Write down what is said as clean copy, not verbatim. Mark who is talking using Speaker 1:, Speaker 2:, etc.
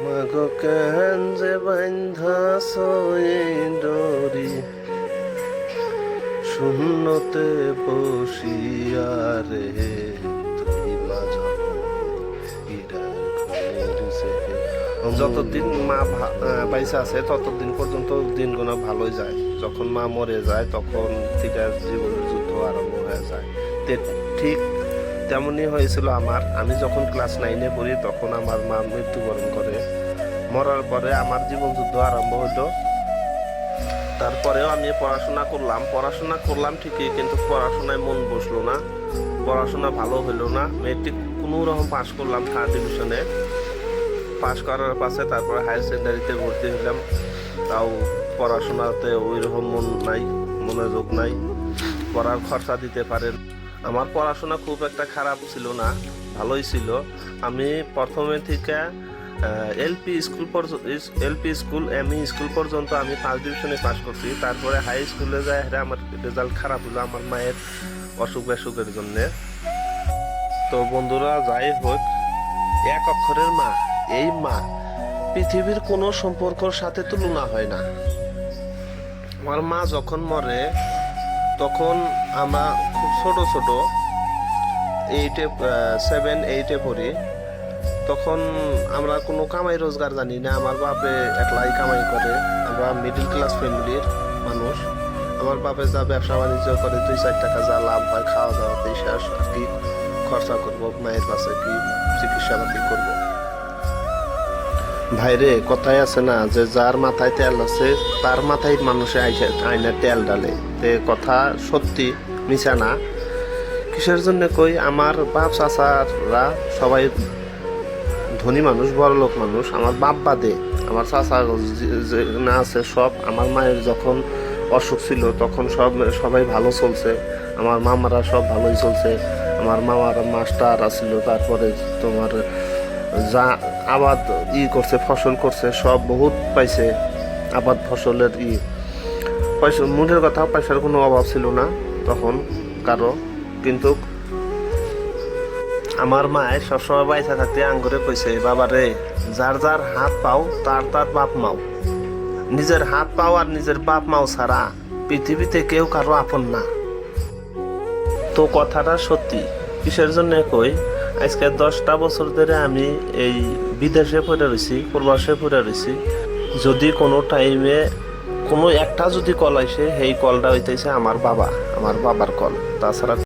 Speaker 1: মাগো কেন যে বান্ধাছ এই ডরি শূন্যতে বসিয়া রে তুই যতদিন মা বাইসা আছে ততদিন পর্যন্ত দিনগুলো ভালোই যায়। যখন মা মরে যায় তখন থেকে জীবনের যুদ্ধ আরম্ভ হয়ে যায়। ঠিক তেমনই হয়েছিল আমার। আমি যখন ক্লাস 9-এ পড়ি তখন আমার মা মৃত্যুবরণ করে। মরার পরে আমার জীবন যুদ্ধ আরম্ভ হলো। তারপরেও আমি পড়াশোনা করলাম ঠিকই, কিন্তু পড়াশোনায় মন বসলো না, পড়াশোনা ভালো হলো না। মেট্রিক কোনো রকম পাশ করলাম 3rd ডিভিশনে। পাশ করার পাশে তারপরে হায়ার সেকেন্ডারিতে ভর্তি হলাম, তাও পড়াশোনাতে ওই রকম মনোযোগ নাই, পড়ার খরচা দিতে পারেন। আমার পড়াশোনা খুব একটা খারাপ ছিল না, ভালোই ছিল। আমি প্রথমে থেকে এলপি স্কুল এমই স্কুল পর্যন্ত আমি 1st ডিভিশনে পাস করছি। তারপরে হাই স্কুলে যায় আমার রেজাল্ট খারাপ হলো আমার মায়ের অসুখের জন্য। তো বন্ধুরা, যাই হোক, এক অক্ষরের মা, এই মা পৃথিবীর কোনো সম্পর্কর সাথে তুলনা হয় না। আমার মা যখন মরে তখন আমরা খুব ছোট 7-8-এ পড়ি। তখন আমরা কোনো কামাই রোজগার জানি না। আমার বাপে একলাই কামাই করে। আমরা মিডিল ক্লাস ফ্যামিলির মানুষ। আমার বাপে যা ব্যবসা বাণিজ্য করে 2-4 টাকা যা লাভ হয় খাওয়া দাওয়াতেই শেষ। আর কি খরচা করবো, মায়ের কাছে কি চিকিৎসাপাতি করবো। ভাইরে, কথাই আছে না যে যার মাথায় তেল আছে তার মাথায় মানুষে আইনা তেল ডালে। তে কথা সত্যি, মিছা না। কিসের জন্য কই, আমার বাপ চাচারা সবাই ধনী মানুষ, বড় লোক মানুষ। আমার বাপ বাদে আমার চাচা না আছে সব। আমার মায়ের যখন অসুখ ছিল তখন সবাই ভালো চলছে। আমার মামারা সব ভালোই চলছে। আমার মামারা মাস্টার আছিল। তারপরে তোমার যা আবাদ করছে, ফসল করছে, সব বহুত পাইছে। আবাদ ফসলের পয়সা, মুঠের কথা পয়সার কোনো অভাব ছিল না তখন কারো। কিন্তু আমার মায় সবসময় বাইসা থাকতে আঙ্গুরে কইছে, বাবা রে, যার যার হাত পাও তার বাপ মাও। নিজের হাত পাও আর নিজের বাপ মাও ছাড়া পৃথিবীতে কেউ কারো আপন না। তো কথাটা সত্যি। কিসের জন্য কই, আজকে 10টা বছর ধরে আমি এই বিদেশে পড়ে রয়েছি, প্রবাসে পড়ে রয়েছি। যদি কোনো টাইমে কোনো একটা যদি কল আসে, সেই কলটা হইতেছে আমার বাবার কল, তাছাড়া